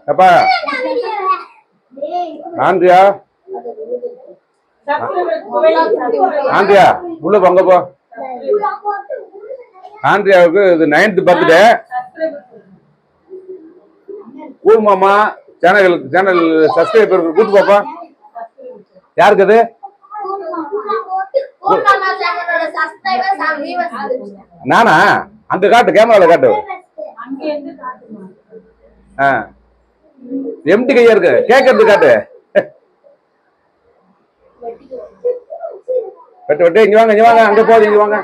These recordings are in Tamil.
அப்பா ஆண்ட்ரியா ஆண்ட்ரியா உள்ள போங்க போ. ஆண்ட்ரியாவுக்கு இது 9th பர்த்டே. கூல் மாமா சேனல் சப்ஸ்கிரைபர் கூட்டு பாப்பா. யாருக்கு அது? நானா? அங்க காட்டு, கேமரால காட்டு. எம்டி கையா இருக்கு, கேட்கறது காட்டு. வெட்டு வெட்டு, இங்க வாங்க, இங்க வாங்க, அங்க போகுது, இங்க வாங்க.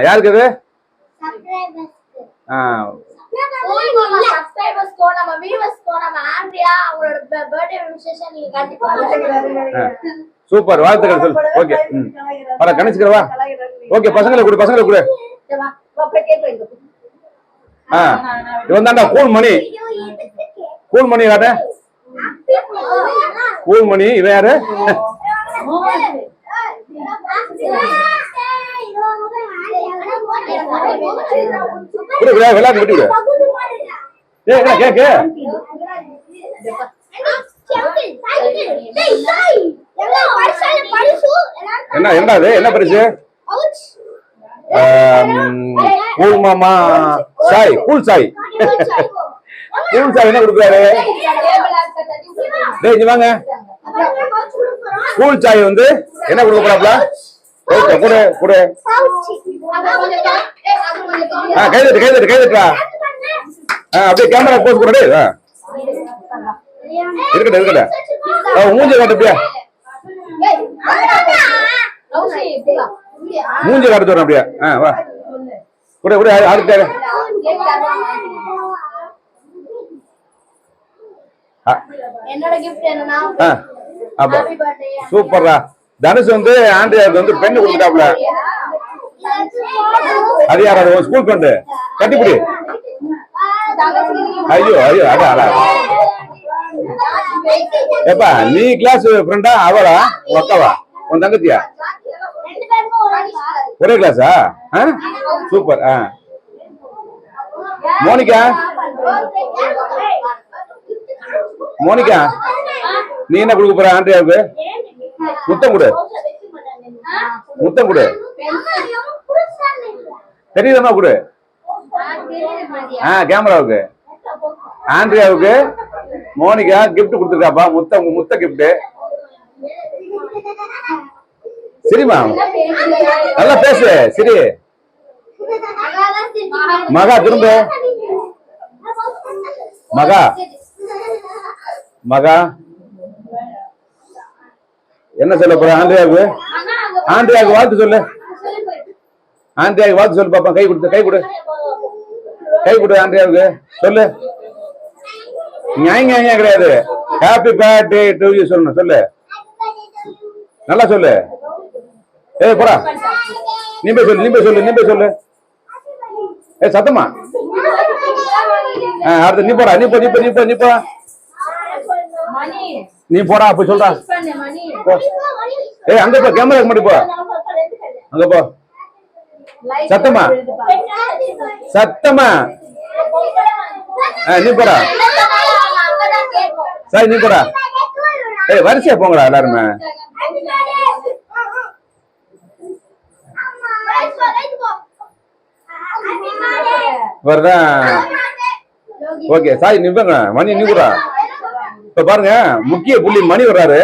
யாருக்கு அது? சூப்பர், வாழ்த்துக்கள் சொல்லு. ஓகே, பர கணிச்சுக்கிறவா. ஓகே, பசங்களை கொடு, பசங்களை கொடு. இவன் தாண்டா கூல் மணி. கூல் மணி காட்ட. கூல் மணி. இவன் யாரு? விளையாட்டு விட்டு விடு. கேக்கு என்ன? என்னது? என்ன பரிசு? கூல் மாமா சாய். கூல் சாய். கூல் சாய் என்ன கொடுக்குறாரு? இங்க வாங்க. கூல் சாய் வந்து என்ன கொடுக்க போறாப்ல? ஓகே, கொடு கொடு. கைதட்டு கைதட்டு கைதட்டா. அப்படியே கேமரா போஸ் கொடு. இருக்கட்டும் இருக்கட்டும். மூஞ்சி காட்டு. அப்படியே மூஞ்சி காட்டு வரணும். அப்படியே வா கூட கூட. அடுத்த சூப்பர்ரா. தனுஷ் வந்து ஆண்ட்ரியாவுக்கு வந்து பெண்ணு கொடுத்துட்டாப்ல. அது யாரா? School friend. கட்டிப்பிடி. ஐயோ ஐயோ, அடா. ஏப்பா, நீ கிளாஸ் ஃப்ரெண்டா? அவளா? உன் அக்காவா? உன் தங்கச்சியா? ஒரே கிளாஸா? சூப்பர். மோனிகா, மோனிகா நீ என்ன கொடுக்க போற ஆண்ட்ரியாவுக்கு? முத்தம் கொடு, முத்தம் கொடு. தெரியுதமா? கொடு. கேமராவுக்கு ஆண்ட்ரியாவுக்கு மோனிகா கிஃப்ட் கொடுத்துருக்காப்பா. முத்தம், முத்த கிஃப்ட். சரிமா, நல்லா பேசு. சரி மகா, திரும்ப மகா. மகா என்ன சொல்ல போற ஆண்ட்ரியாவுக்கு? ஆண்ட்ரியாவுக்கு வாழ்த்து சொல்லு. ஆண்ட்ரியாவுக்கு வாழ்த்து சொல்லு பாப்பா. கை கொடுத்து, கை கொடு, கை கொடு. ஆண்ட்ரியாவுக்கு சொல்லு. நியாயம் கிடையாது. ஹாப்பி பர்த்டே டு யூ சொல்லணும். சொல்லு, நல்லா சொல்லு. ஏய் போடா, நீ போய் சொல்லு, நீ போய் சொல்லு, நீ போய் சொல்லு. சத்தமா. அடுத்து நீ போடா. நீ போ, நீ போ, நீ போ, நீ போ. நீ போடா, போய் சொல்றா. ஏய் அங்க போ, கேமரா மட்டும் போ. அங்க போ. சத்தமா, சத்தமா. நீ போடா. சரி நீ போடா. ஏய் வரிசையா போங்கடா எல்லாருமே. வருதா? ஓகே சாய் நிப்பங்க. மணி நீ கூட இப்ப பாருங்க, முக்கிய புள்ளி மணி வர்றாரு.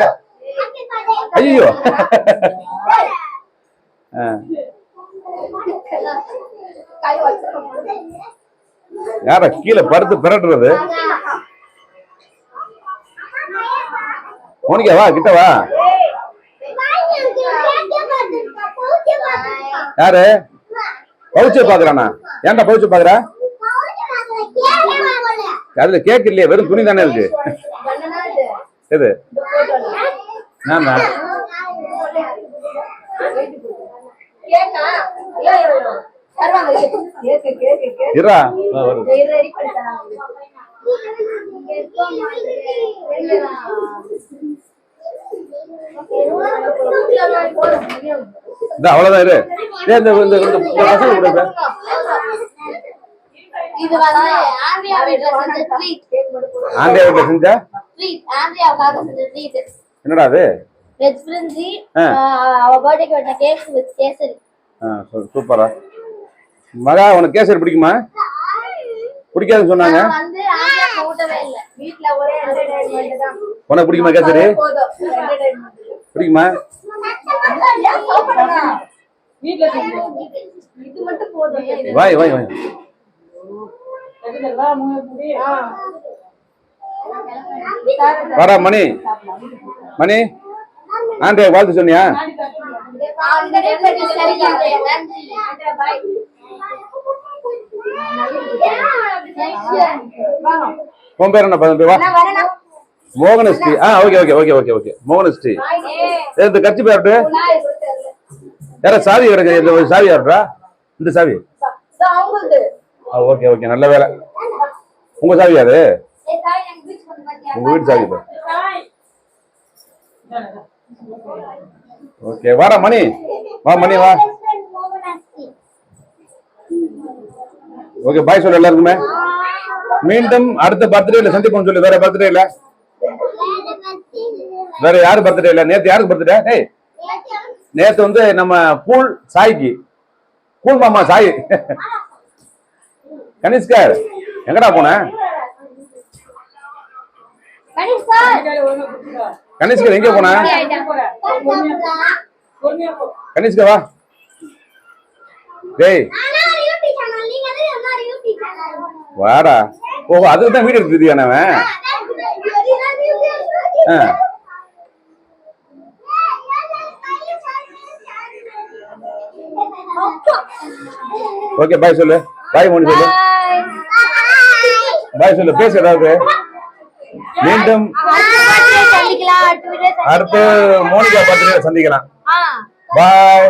ஐயோ யார கீழே படுத்து பிரட்டுறது? மோனிகா வா, கிட்ட வா. யாரு பவுச்ச பாக்குறானா? ஏன்டா பவுச்ச பாக்குற? அதுல கேக் இல்லையே, வெறும் துணி தானே இருக்கு. எது? நானா? இரா அவ்வளவுதான். இரு பசங்க கூட இது வந்து ஆண்ட்ரியா வீட்ல செஞ்ச ட்ரீட். ஆண்ட்ரியா வீட்ல செஞ்ச ட்ரீட். ஆண்ட்ரியாவுக்காக செஞ்ச ட்ரீட். என்னடா அது? வெஜ் பிரிஞ்சி. அவ பர்த்டேக்கு வெட்ட கேக் வித் கேசரி. சூப்பரா. மகா உனக்கு கேசரி பிடிக்குமா? பிடிக்காதுன்னு சொன்னாங்க. நான் வந்து ஆண்ட்ரியா போடவே இல்ல. வீட்ல ஒரே என்டர்டெயின்மென்ட் தான். உனக்கு பிடிக்குமா கேசரி? பிடிக்குமா? வீட்ல இது மட்டும் போதும். வாய் வாடா மணி. ஆண்ட்ரியா வாழ்த்து சொன்னியா? உன் பேர் என்ன? மோகனஸ்ரீ. ஓகே மோகனஸ்ரீ. இந்த கட்சி பேர்ட்டு யாரா சாவி கிடக்கு? இந்த சாவி யாருடா? இந்த சாவி ஓகே நல்ல வேலை. உங்க சாவி யாரு? உங்க வீட்டு சாவி. ஓகே வாடா மணி. வா. ஓகே பாய் சொல்லு எல்லாருக்குமே. மீண்டும் அடுத்த பர்த்டேல சந்திப்போம் சொல்லு. வேற பர்த்டே இல்ல? வேற யாரு பர்த்டே இல்ல? நேத்து யாருக்கு பர்த்டே? நேத்து வந்து நம்ம கூல் சாய்க்கு. கூல் மாமா சாய். கனிஷ்கர் எங்கடா போன? கனிஷ்கர் எங்க போன? கனிஷ்கர் வா. டேய் வாடா. ஓ அதுக்கு தான் வீடியோ எடுத்துட்டியா? ஓகே பாய் சொல்லு. பாய் மோனி சொல்லு. பாய் சொல்லு. பேச ஏதாவது. மீண்டும் அடுத்து மோனிகா பர்த்டே சந்திக்கலாம். பாய்.